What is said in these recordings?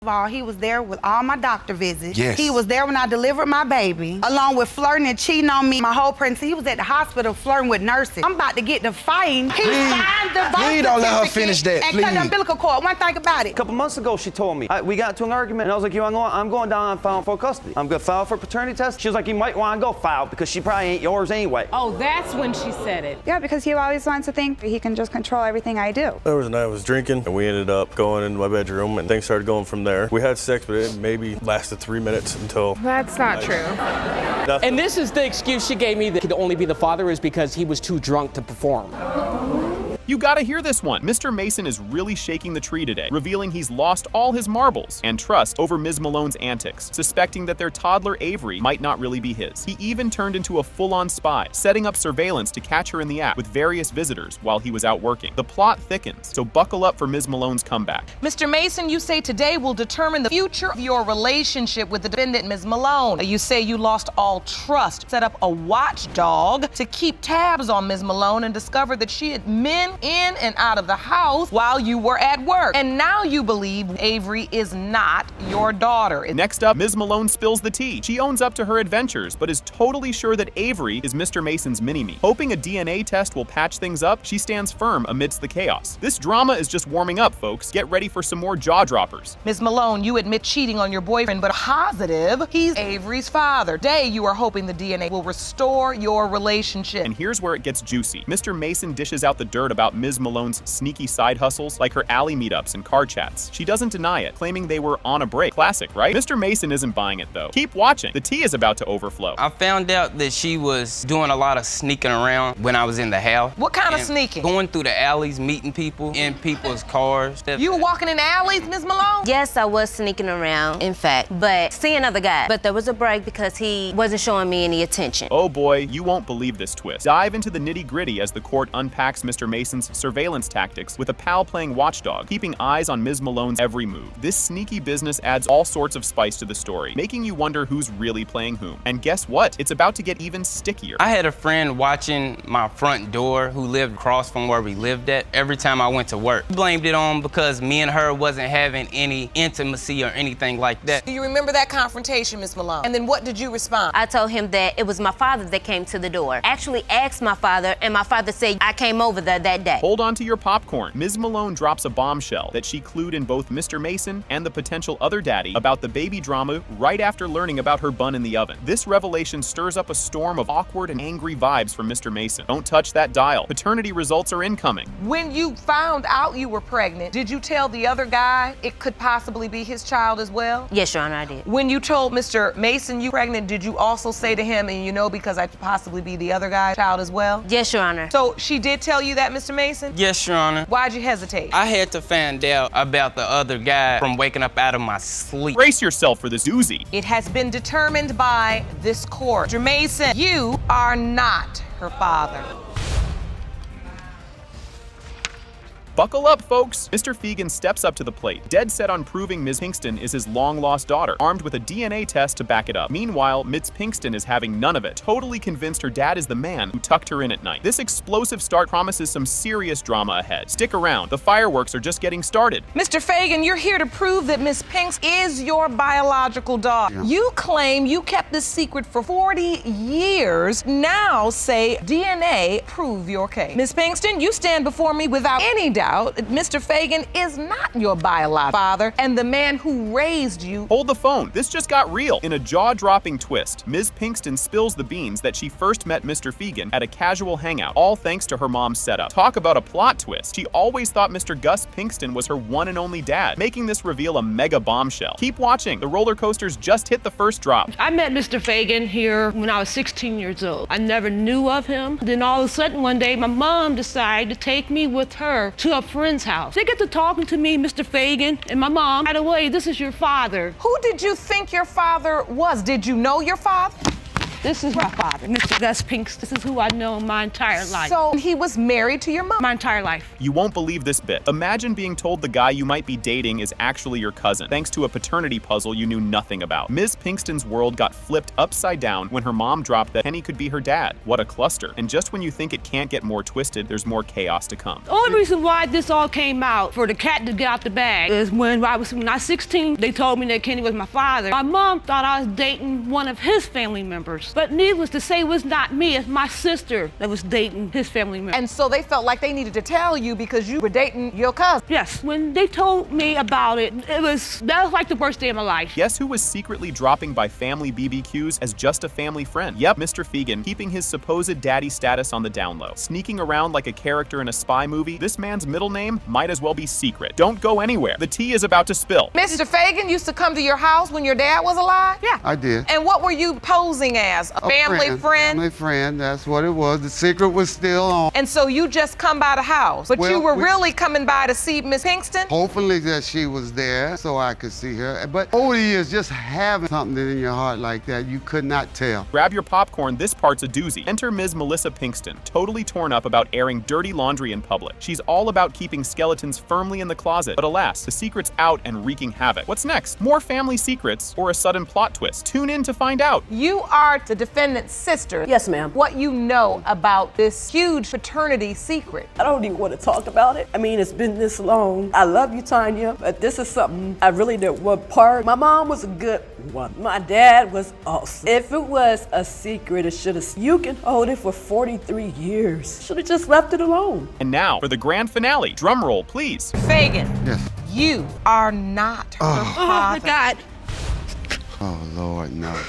He was there with all my doctor visits. Yes. He was there when I delivered my baby, along with flirting and cheating on me my whole pregnancy. He was at the hospital flirting with nurses. I'm about to get the fighting. He signed the birth Please don't let her certificate finish that, and please. cut the umbilical cord. One thing about it. A couple months ago, she told me. We got into an argument, and I was like, I'm going down and file for custody. I'm going to file for paternity test. She was like, you might want to go file because she probably ain't yours anyway. Oh, that's when she said it. Yeah, because he always wants to think he can just control everything I do. There was a night I was drinking, and we ended up going into my bedroom, and things started going from there. We had sex, but it maybe lasted 3 minutes until... That's not true. And this is the excuse she gave me that could only be the father is because he was too drunk to perform. You gotta hear this one. Mr. Mason is really shaking the tree today, revealing he's lost all his marbles and trust over Ms. Malone's antics, suspecting that their toddler Avery might not really be his. He even turned into a full-on spy, setting up surveillance to catch her in the act with various visitors while he was out working. The plot thickens, so buckle up for Ms. Malone's comeback. Mr. Mason, you say today will determine the future of your relationship with the defendant, Ms. Malone. You say you lost all trust, set up a watchdog to keep tabs on Ms. Malone and discovered that she had men in and out of the house while you were at work. And now you believe Avery is not your daughter. Next up, Ms. Malone spills the tea. She owns up to her adventures, but is totally sure that Avery is Mr. Mason's mini-me. Hoping a DNA test will patch things up, she stands firm amidst the chaos. This drama is just warming up, folks. Get ready for some more jaw-droppers. Ms. Malone, you admit cheating on your boyfriend, but positive he's Avery's father. Today, you are hoping the DNA will restore your relationship. And here's where it gets juicy. Mr. Mason dishes out the dirt about Ms. Malone's sneaky side hustles, like her alley meetups and car chats. She doesn't deny it, claiming they were on a break. Classic, right? Mr. Mason isn't buying it, though. Keep watching. The tea is about to overflow. I found out that she was doing a lot of sneaking around when I was in the house. What kind of sneaking? Going through the alleys, meeting people in people's cars. You were walking in alleys, Ms. Malone? Yes, I was sneaking around, in fact, but seeing other guys. But there was a break because he wasn't showing me any attention. Oh boy, you won't believe this twist. Dive into the nitty-gritty as the court unpacks Mr. Mason's surveillance tactics with a pal playing watchdog, keeping eyes on Ms. Malone's every move. This sneaky business adds all sorts of spice to the story, making you wonder who's really playing whom. And guess what? It's about to get even stickier. I had a friend watching my front door who lived across from where we lived at every time I went to work. He blamed it on because me and her wasn't having any intimacy or anything like that. Do you remember that confrontation, Ms. Malone? And then what did you respond? I told him that it was my father that came to the door. Actually asked my father, and my father said I came over there that day. Hold on to your popcorn. Ms. Malone drops a bombshell that she clued in both Mr. Mason and the potential other daddy about the baby drama right after learning about her bun in the oven. This revelation stirs up a storm of awkward and angry vibes from Mr. Mason. Don't touch that dial. Paternity results are incoming. When you found out you were pregnant, did you tell the other guy it could possibly be his child as well? Yes, Your Honor, I did. When you told Mr. Mason you were pregnant, did you also say to him, and you know because I could possibly be the other guy's child as well? Yes, Your Honor. So she did tell you that, Mr. Mason? Yes, Your Honor. Why'd you hesitate? I had to find out about the other guy from waking up out of my sleep. Brace yourself for this doozy. It has been determined by this court. Mr. Mason, you are not her father. Buckle up, folks! Mr. Fegan steps up to the plate, dead set on proving Ms. Pinkston is his long-lost daughter, armed with a DNA test to back it up. Meanwhile, Ms. Pinkston is having none of it, totally convinced her dad is the man who tucked her in at night. This explosive start promises some serious drama ahead. Stick around, the fireworks are just getting started. Mr. Fagan, you're here to prove that Ms. Pinks is your biological daughter. Yeah. You claim you kept this secret for 40 years. Now say DNA prove your case. Ms. Pinkston, you stand before me without any doubt Mr. Fagan is not your biological father and the man who raised you. Hold the phone. This just got real. In a jaw-dropping twist, Ms. Pinkston spills the beans that she first met Mr. Fegan at a casual hangout, all thanks to her mom's setup. Talk about a plot twist. She always thought Mr. Gus Pinkston was her one and only dad, making this reveal a mega bombshell. Keep watching. The roller coasters just hit the first drop. I met Mr. Fagan here when I was 16 years old. I never knew of him. Then all of a sudden one day, my mom decided to take me with her to a friend's house. They get to talking to me, Mr. Fagan, and my mom, right away, this is your father. Who did you think your father was? Did you know your father? This is my father, Mr. Gus Pinks. This is who I've known my entire life. So he was married to your mom? My entire life. You won't believe this bit. Imagine being told the guy you might be dating is actually your cousin, thanks to a paternity puzzle you knew nothing about. Ms. Pinkston's world got flipped upside down when her mom dropped that Penny could be her dad. What a cluster. And just when you think it can't get more twisted, there's more chaos to come. The only reason why this all came out, for the cat to get out the bag, is when I was 16, they told me that Kenny was my father. My mom thought I was dating one of his family members. But needless to say, it was not me, it's my sister that was dating his family member. And so they felt like they needed to tell you because you were dating your cousin. Yes, when they told me about it, that was like the worst day of my life. Guess who was secretly dropping by family BBQs as just a family friend? Yep, Mr. Fegan, keeping his supposed daddy status on the down low. Sneaking around like a character in a spy movie, this man's middle name might as well be secret. Don't go anywhere. The tea is about to spill. Mr. Fagan used to come to your house when your dad was alive? Yeah. I did. And what were you posing as? A family friend? Family friend, that's what it was. The secret was still on. And so you just come by the house, but you were really coming by to see Miss Pinkston? Hopefully that she was there so I could see her. But over the years, just having something in your heart like that, you could not tell. Grab your popcorn, this part's a doozy. Enter Ms. Melissa Pinkston, totally torn up about airing dirty laundry in public. She's all about keeping skeletons firmly in the closet, but alas, the secret's out and wreaking havoc. What's next? More family secrets or a sudden plot twist? Tune in to find out. You are the defendant's sister. Yes, ma'am. What you know about this huge paternity secret? I don't even want to talk about it. I mean, it's been this long. I love you, Tanya, but this is something I really didn't want part. My mom was a good one. My dad was awesome. If it was a secret, it should have. You can hold it for 43 years. Should have just left it alone. And now for the grand finale. Drum roll, please. Fagan. Yes. You are not her father. Oh my God. Oh, Lord, no.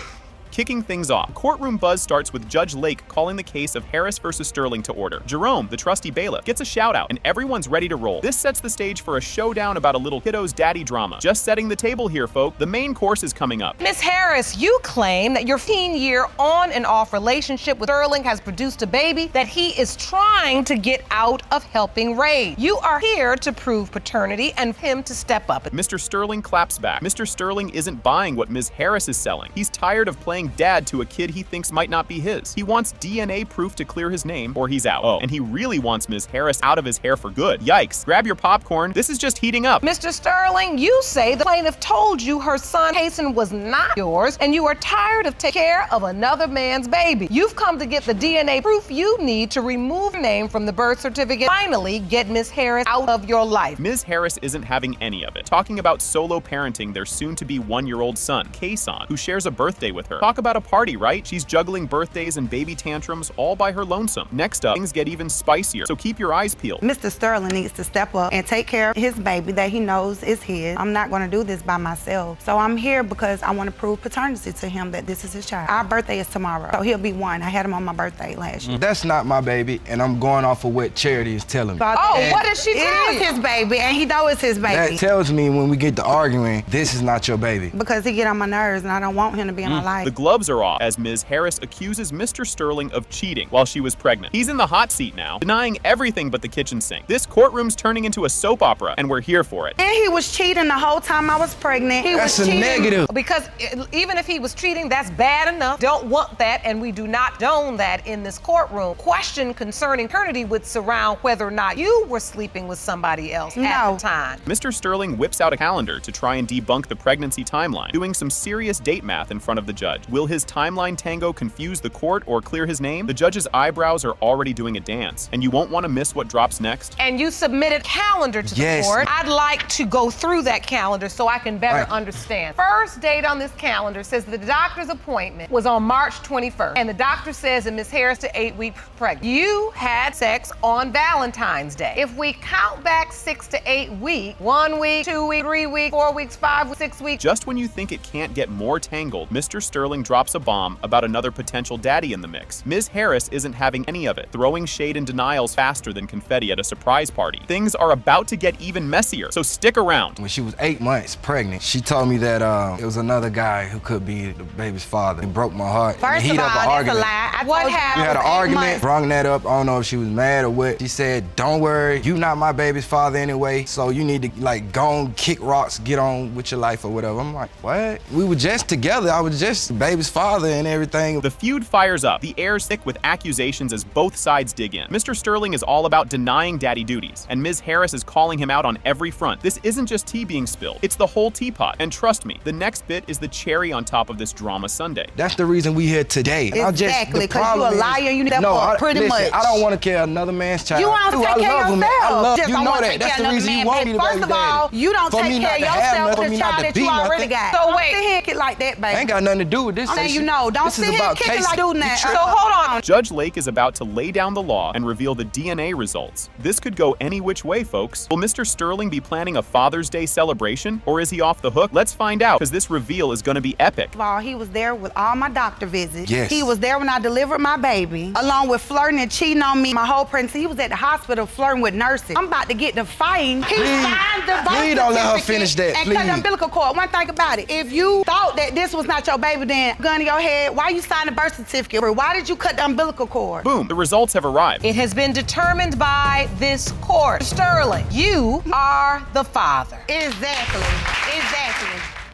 Kicking things off, courtroom buzz starts with Judge Lake calling the case of Harris versus Sterling to order. Jerome, the trusty bailiff, gets a shout out, and everyone's ready to roll. This sets the stage for a showdown about a little kiddo's daddy drama. Just setting the table here, folk. The main course is coming up. Miss Harris, you claim that your 15-year on and off relationship with Sterling has produced a baby that he is trying to get out of helping raise. You are here to prove paternity and him to step up. Mr. Sterling claps back. Mr. Sterling isn't buying what Ms. Harris is selling. He's tired of playing dad to a kid he thinks might not be his. He wants DNA proof to clear his name or he's out. Oh, and he really wants Ms. Harris out of his hair for good. Yikes. Grab your popcorn. This is just heating up. Mr. Sterling, you say the plaintiff told you her son Hasten was not yours and you are tired of taking care of another man's baby. You've come to get the DNA proof you need to remove your name from the birth certificate. Finally, get Ms. Harris out of your life. Ms. Harris isn't having any of it. Talking about solo parenting their soon-to-be one-year-old son, Kason, who shares a birthday with her. Talk about a party, right? She's juggling birthdays and baby tantrums all by her lonesome. Next up, things get even spicier, so keep your eyes peeled. Mr. Sterling needs to step up and take care of his baby that he knows is his. I'm not going to do this by myself. So I'm here because I want to prove paternity to him that this is his child. Our birthday is tomorrow, so he'll be one. I had him on my birthday last year. That's not my baby, and I'm going off of what Charity is telling me. Oh, what did she tell you? It is his baby, and he knows it's his baby. That tells me when we get to arguing, this is not your baby. Because he get on my nerves, and I don't want him to be in my life. The gloves are off as Ms. Harris accuses Mr. Sterling of cheating while she was pregnant. He's in the hot seat now, denying everything but the kitchen sink. This courtroom's turning into a soap opera, and we're here for it. And he was cheating the whole time I was pregnant. That's a negative. Because even if he was cheating, that's bad enough. Don't want that, and we do not condone that in this courtroom. Question concerning paternity would surround whether or not you were sleeping with somebody else at the time. Mr. Sterling whips out a calendar to try and debunk the pregnancy timeline, doing some serious date math in front of the judge. Will his timeline tango confuse the court or clear his name? The judge's eyebrows are already doing a dance, and you won't want to miss what drops next. And you submitted calendar to the court. I'd like to go through that calendar so I can better understand. First date on this calendar says the doctor's appointment was on March 21st, and the doctor says that Ms. Harris to 8 weeks pregnant. You had sex on Valentine's Day. If we count back 6 to 8 weeks, 1 week, 2 weeks, 3 weeks, 4 weeks, 5 weeks, 6 weeks. Just when you think it can't get more tangled, Mr. Sterling drops a bomb about another potential daddy in the mix. Ms. Harris isn't having any of it, throwing shade and denials faster than confetti at a surprise party. Things are about to get even messier, so stick around. When she was 8 months pregnant, she told me that it was another guy who could be the baby's father. It broke my heart. First of all, that's a lie. What happened? We had an argument, brung that up. I don't know if she was mad or what. She said, don't worry, you not my baby's father anyway, so you need to go on, kick rocks, get on with your life or whatever. I'm like, what? We were just together. I was just baby. baby's father and everything. The feud fires up. The air's thick with accusations as both sides dig in. Mr. Sterling is all about denying daddy duties, and Ms. Harris is calling him out on every front. This isn't just tea being spilled, it's the whole teapot. And trust me, the next bit is the cherry on top of this drama sundae. That's the reason we here today. Exactly, because you're a liar, you need that pretty much. I don't want to carry another man's child. You want to take care of yourself. You know that. That's the reason you want me to be First of all, you don't take care of yourself with the child that you already got. So wait. Don't sit here and kick like that, baby. Ain't got nothing to do with this. I'm saying you know. Don't sit here and kick it like doing that. So hold on. Judge Lake is about to lay down the law and reveal the DNA results. This could go any which way, folks. Will Mr. Sterling be planning a Father's Day celebration, or is he off the hook? Let's find out, because this reveal is going to be epic. First of all, he was there with all my doctor visits. Yes. He was there when I delivered my baby, along with flirting and cheating on me my whole pregnancy. He was at the hospital flirting with nurses. I'm about to get the fighting. He signed the birth Please don't let her certificate finish that, and please. cut the umbilical cord. One thing about it, if you thought that this was not your baby, then gun to your head, why you signed the birth certificate? Or why did you cut the umbilical cord? Boom, the results have arrived. It has been determined by this court. Sterling, you are the father. Exactly.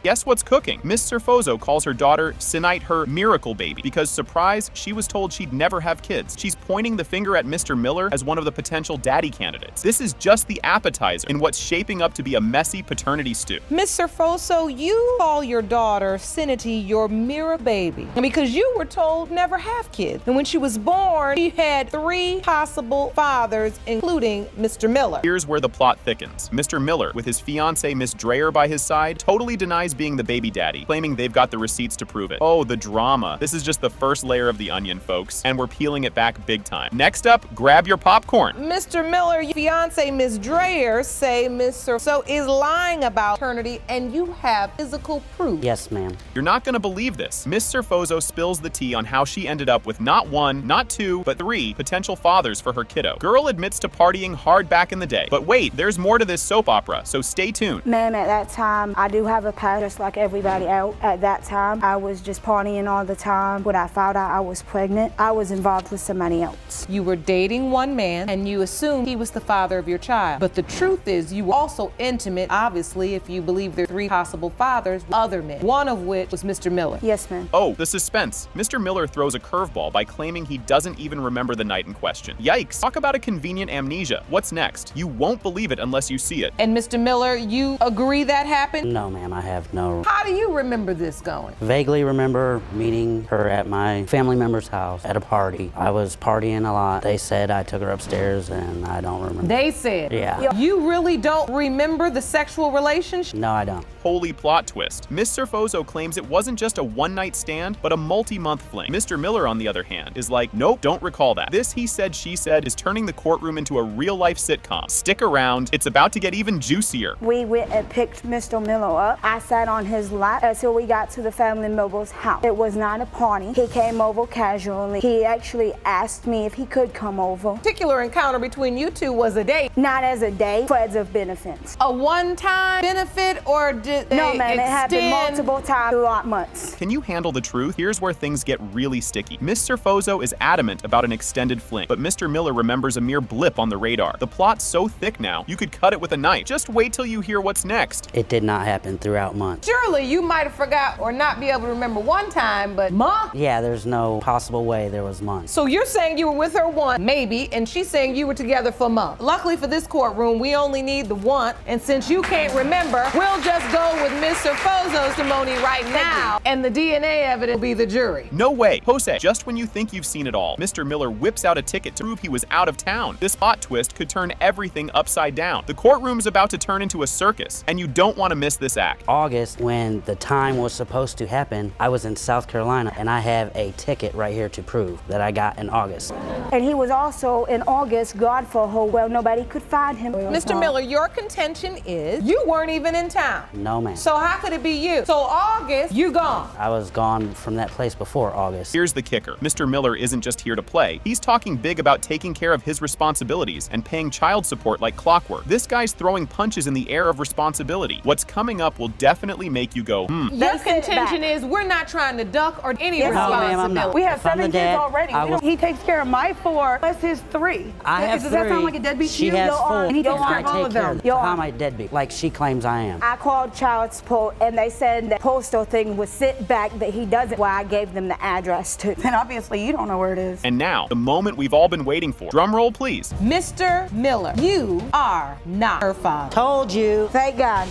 Guess what's cooking? Miss Serfozo calls her daughter Sinite her miracle baby because, surprise, she was told she'd never have kids. She's pointing the finger at Mr. Miller as one of the potential daddy candidates. This is just the appetizer in what's shaping up to be a messy paternity stew. Miss Serfoso, you call your daughter Sinity your mirror baby because you were told never have kids. And when she was born, she had 3 possible fathers, including Mr. Miller. Here's where the plot thickens. Mr. Miller, with his fiancée Miss Dreyer by his side, totally denies being the baby daddy, claiming they've got the receipts to prove it. Oh, the drama. This is just the first layer of the onion, folks, and we're peeling it back big time. Next up, grab your popcorn. Mr. Miller, your fiancée Miss Dreyer say Miss Serfoso is lying about paternity and you have physical proof. Yes, ma'am. You're not gonna believe this. Miss Serfozo spills the tea on how she ended up with not 1, not 2, but 3 potential fathers for her kiddo. Girl admits to partying hard back in the day. But wait, there's more to this soap opera, so stay tuned. Ma'am, at that time, I do have a past just like everybody else. At that time, I was just partying all the time. When I found out I was pregnant, I was involved with somebody else. You were dating one man and you assumed he was the father of your child. But the truth is you were also intimate, obviously, if you believe there are 3 possible fathers with other men, one of which was Mr. Miller. Yes, ma'am. Oh, the suspense. Mr. Miller throws a curveball by claiming he doesn't even remember the night in question. Yikes. Talk about a convenient amnesia. What's next? You won't believe it unless you see it. And Mr. Miller, you agree that happened? No, ma'am, I have no. How do you remember this going? Vaguely remember meeting her at my family member's house at a party. I was partying a lot. They said I took her upstairs and I don't remember. They said? Yeah. You really don't remember the sexual relationship? No, I don't. Holy plot twist. Miss Serfozo claims it wasn't just a one-night stand, but a multi-month fling. Mr. Miller, on the other hand, is like, nope, don't recall that. This he said, she said is turning the courtroom into a real-life sitcom. Stick around, it's about to get even juicier. We went and picked Mr. Miller up. I sat on his lap until we got to the family member's house. It was not a party. He came over casually. He actually asked me if he could come over. Particular encounter between you two was a date. Not as a date, friends of benefits. A one-time benefit, or did they No, ma'am, it happened extend? multiple times throughout months. Can you handle the truth? Here's where things get really sticky. Miss Serfozo is adamant about an extended fling, but Mr. Miller remembers a mere blip on the radar. The plot's so thick now, you could cut it with a knife. Just wait till you hear what's next. It did not happen throughout months. Surely you might have forgot or not be able to remember one time, but month? Yeah, there's no possible way there was months. So you're saying you were with her one, maybe, and she's saying you were together for months. Luckily for this courtroom, we only need the one, and since you can't remember, we'll just go with Miss Serfozo's testimony right now, and the DNA evidence will be the jury. No way. Jose, just when you think you've seen it all, Mr. Miller whips out a ticket to prove he was out of town. This plot twist could turn everything upside down. The courtroom's about to turn into a circus, and you don't want to miss this act. August, when the time was supposed to happen, I was in South Carolina, and I have a ticket right here to prove that I got in August. And he was also in August gone for a whole well, nobody could find him. Mr. Miller, your contention is you weren't even in town. No, ma'am. So how could it be you? So August, you gone. I was gone from that place before August. Here's the kicker. Mr. Miller isn't just here to play. He's talking big about taking care of his responsibilities and paying child support like clockwork. This guy's throwing punches in the air of responsibility. What's coming up will definitely make you go, Your contention is we're not trying to duck or any Yes, responsibility. ma'am, I'm not. We have If I'm 7 the kids dad, already. He takes care of my 4, plus his 3. I have Does 3. that sound like a deadbeat to She you? has Your 4. Honor. And he takes and care I of all take of care them. of Your How am Honor. I deadbeat? Like she claims I am. I called child support and they said the postal thing would sit back that he doesn't, why I gave them the address to. Then obviously you don't know where it is. And now, the moment we've all been waiting for. Drum roll, please. Mr. Miller, you are not her father. Told you. Thank God.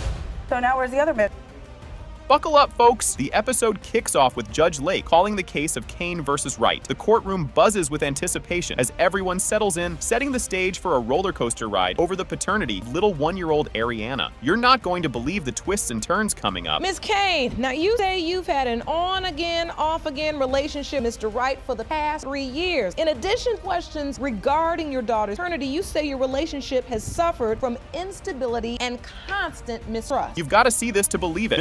So now where's the other bit? Buckle up, folks. The episode kicks off with Judge Lake calling the case of Kane versus Wright. The courtroom buzzes with anticipation as everyone settles in, setting the stage for a roller coaster ride over the paternity of little 1-year-old Ariana. You're not going to believe the twists and turns coming up. Ms. Kane, now you say you've had an on-again, off-again relationship with Mr. Wright for the past 3 years. In addition to questions regarding your daughter's paternity, you say your relationship has suffered from instability and constant mistrust. You've got to see this to believe it.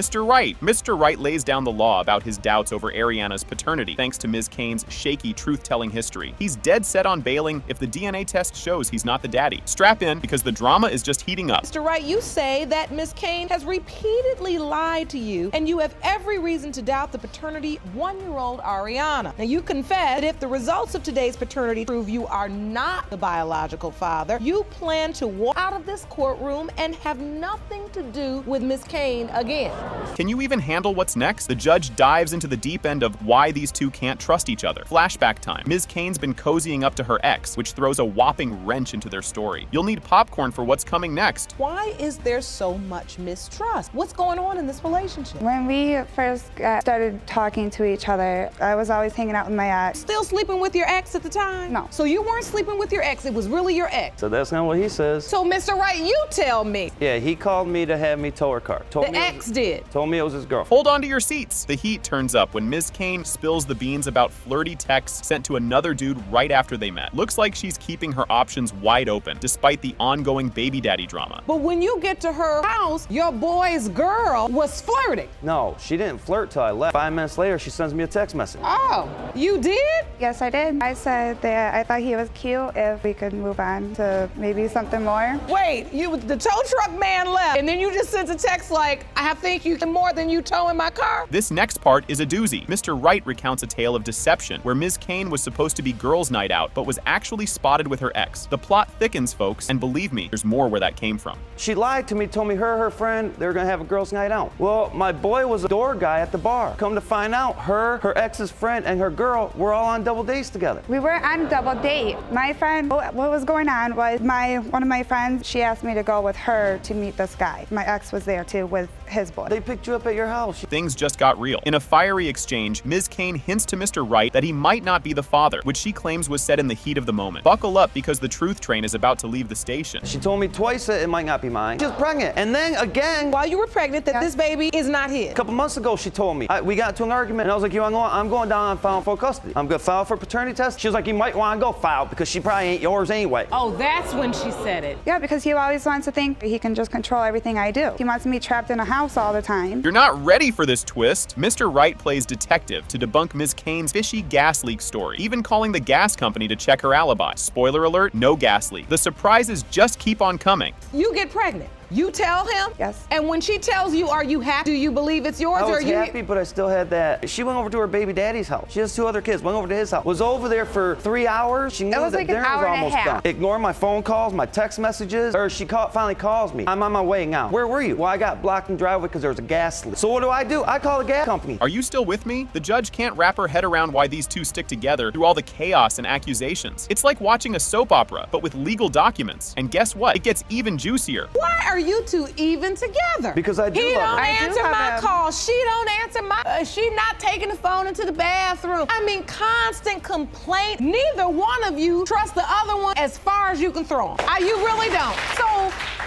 Mr. Wright lays down the law about his doubts over Ariana's paternity, thanks to Ms. Kane's shaky truth-telling history. He's dead set on bailing if the DNA test shows he's not the daddy. Strap in, because the drama is just heating up. Mr. Wright, you say that Ms. Kane has repeatedly lied to you, and you have every reason to doubt the paternity of 1-year-old Ariana. Now, you confess that if the results of today's paternity prove you are not the biological father, you plan to walk out of this courtroom and have nothing to do with Ms. Kane again. Can you even handle what's next? The judge dives into the deep end of why these two can't trust each other. Flashback time. Ms. Kane's been cozying up to her ex, which throws a whopping wrench into their story. You'll need popcorn for what's coming next. Why is there so much mistrust? What's going on in this relationship? When we first started talking to each other, I was always hanging out with my ex. Still sleeping with your ex at the time? No. So you weren't sleeping with your ex, it was really your ex? So that's not what he says. So Mr. Wright, you tell me. Yeah, he called me to have me tow her car. The ex did. Told me it was his girl. Hold on to your seats. The heat turns up when Ms. Kane spills the beans about flirty texts sent to another dude right after they met. Looks like she's keeping her options wide open, despite the ongoing baby daddy drama. But when you get to her house, your boy's girl was flirting. No, she didn't flirt till I left. 5 minutes later, she sends me a text message. Oh, you did? Yes, I did. I said that I thought he was cute if we could move on to maybe something more. Wait, the tow truck man left, and then you just sent a text like, I think you can more than you towing my car? This next part is a doozy. Mr. Wright recounts a tale of deception, where Ms. Kane was supposed to be girls' night out, but was actually spotted with her ex. The plot thickens, folks, and believe me, there's more where that came from. She lied to me, told me her friend, they were gonna have a girls' night out. Well, my boy was a door guy at the bar. Come to find out, her ex's friend, and her girl were all on double dates together. We were on a double date. My friend, what was going on was one of my friends, she asked me to go with her to meet this guy. My ex was there too with his boy. They picked you up at your house. Things just got real. In a fiery exchange, Ms. Kane hints to Mr. Wright that he might not be the father, which she claims was said in the heat of the moment. Buckle up, because the truth train is about to leave the station. She told me twice that it might not be mine. She's pregnant. And then again, while you were pregnant, that this baby is not his. A couple months ago, she told me. We got into an argument, and I was like, I'm going down and file for custody. I'm gonna file for paternity test. She was like, you might want to go file because she probably ain't yours anyway. Oh, that's when she said it. Yeah, because he always wants to think he can just control everything I do. He wants me trapped in a house all the time. You're not ready for this twist. Mr. Wright plays detective to debunk Ms. Kane's fishy gas leak story, even calling the gas company to check her alibi. Spoiler alert, no gas leak. The surprises just keep on coming. You get pregnant. You tell him? Yes. And when she tells you, are you happy? Do you believe it's yours? I was or you happy, but I still had that. She went over to her baby daddy's house. She has 2 other kids. Went over to his house. Was over there for 3 hours. She knew was that like an dinner hour was and a almost half. done. Ignore my phone calls, my text messages, or she finally calls me. I'm on my way now. Where were you? Well, I got blocked in the driveway because there was a gas leak. So what do? I call the gas company. Are you still with me? The judge can't wrap her head around why these two stick together through all the chaos and accusations. It's like watching a soap opera, but with legal documents. And guess what? It gets even juicier. Why are you two even together? Because I do He love don't him. answer my calls. She don't answer my. She not taking the phone into the bathroom. I mean, constant complaint. Neither one of you trust the other one as far as you can throw them. You really don't. So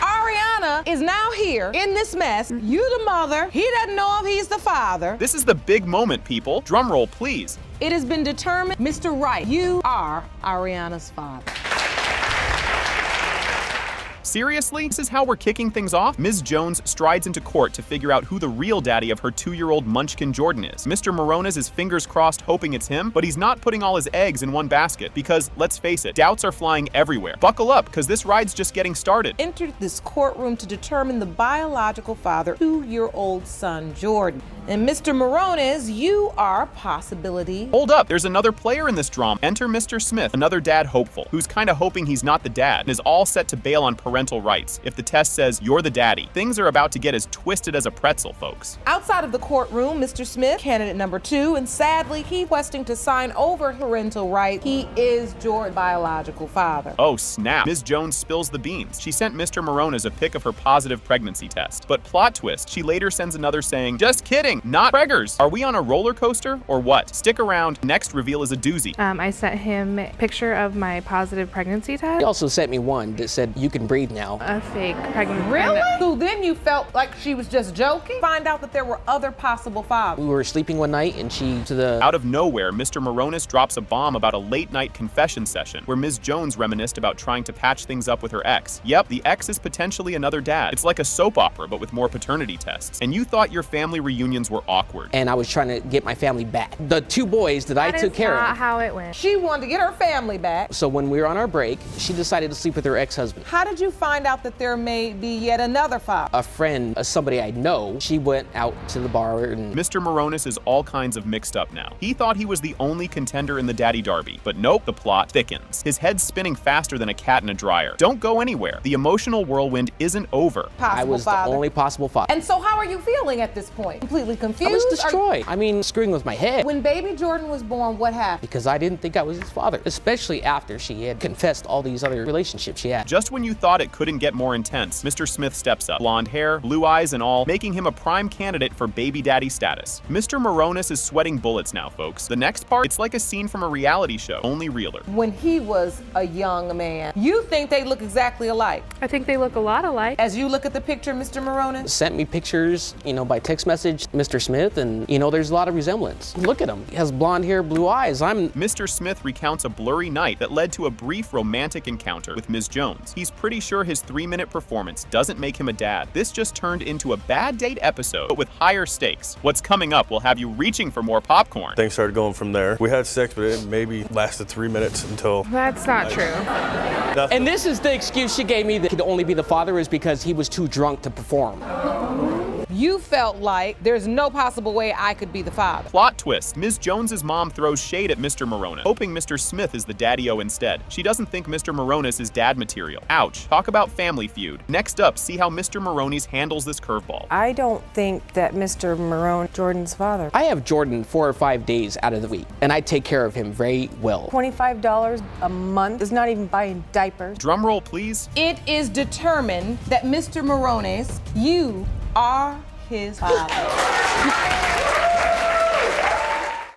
Ariana is now here in this mess. You the mother. He doesn't know if he's the father. This is the big moment, people. Drum roll, please. It has been determined, Mr. Wright, you are Ariana's father. Seriously? This is how we're kicking things off? Ms. Jones strides into court to figure out who the real daddy of her 2-year-old munchkin Jordan is. Mr. Morones is fingers crossed hoping it's him, but he's not putting all his eggs in one basket because, let's face it, doubts are flying everywhere. Buckle up, because this ride's just getting started. Entered this courtroom to determine the biological father, 2-year-old son Jordan. And Mr. Morones, you are a possibility. Hold up, there's another player in this drama. Enter Mr. Smith, another dad hopeful, who's kinda hoping he's not the dad and is all set to bail on parental rights. If the test says you're the daddy, things are about to get as twisted as a pretzel, folks. Outside of the courtroom, Mr. Smith, candidate number 2, and sadly, he requesting to sign over parental rights. He is Jordan's biological father. Oh snap. Ms. Jones spills the beans. She sent Mr. Morones a pic of her positive pregnancy test. But plot twist, she later sends another saying, just kidding, not preggers. Are we on a roller coaster or what? Stick around, next reveal is a doozy. I sent him a picture of my positive pregnancy test. He also sent me one that said, you can breathe now. A fake pregnancy. Really? So then you felt like she was just joking? Find out that there were other possible fathers. We were sleeping one night and she Out of nowhere, Mr. Morones drops a bomb about a late-night confession session where Ms. Jones reminisced about trying to patch things up with her ex. Yep, the ex is potentially another dad. It's like a soap opera, but with more paternity tests. And you thought your family reunions were awkward. And I was trying to get my family back. The 2 boys that I took care of. That's not how it went. She wanted to get her family back. So when we were on our break, she decided to sleep with her ex-husband. How did you find out that there may be yet another father? A friend, somebody I know, she went out to the bar and... Mr. Morones is all kinds of mixed up now. He thought he was the only contender in the Daddy Derby, but nope, the plot thickens. His head's spinning faster than a cat in a dryer. Don't go anywhere. The emotional whirlwind isn't over. I was the only possible father. And so how are you feeling at this point? Completely confused? I was destroyed. I mean, screwing with my head. When baby Jordan was born, what happened? Because I didn't think I was his father, especially after she had confessed all these other relationships she had. Just when you thought it couldn't get more intense, Mr. Smith steps up. Blonde hair, blue eyes and all, making him a prime candidate for baby daddy status. Mr. Morones is sweating bullets now, folks. The next part, it's like a scene from a reality show, only realer. When he was a young man, you think they look exactly alike? I think they look a lot alike. As you look at the picture, Mr. Morones? Sent me pictures, by text message, Mr. Smith, and, there's a lot of resemblance. Look at him. He has blonde hair, blue eyes. Mr. Smith recounts a blurry night that led to a brief romantic encounter with Ms. Jones. He's pretty sure his 3-minute performance doesn't make him a dad. This just turned into a bad date episode, but with higher stakes. What's coming up will have you reaching for more popcorn. Things started going from there. We had sex, but it maybe lasted 3 minutes until... That's not true. And this is the excuse she gave me that could only be the father is because he was too drunk to perform. You felt like there's no possible way I could be the father. Plot twist. Ms. Jones's mom throws shade at Mr. Morones, hoping Mr. Smith is the daddy-o instead. She doesn't think Mr. Morones is dad material. Ouch. Talk about family feud. Next up, see how Mr. Morones handles this curveball. I don't think that Mr. Morones, Jordan's father. I have Jordan 4 or 5 days out of the week, and I take care of him very well. $25 a month is not even buying diapers. Drum roll, please. It is determined that Mr. Morones, you are his father.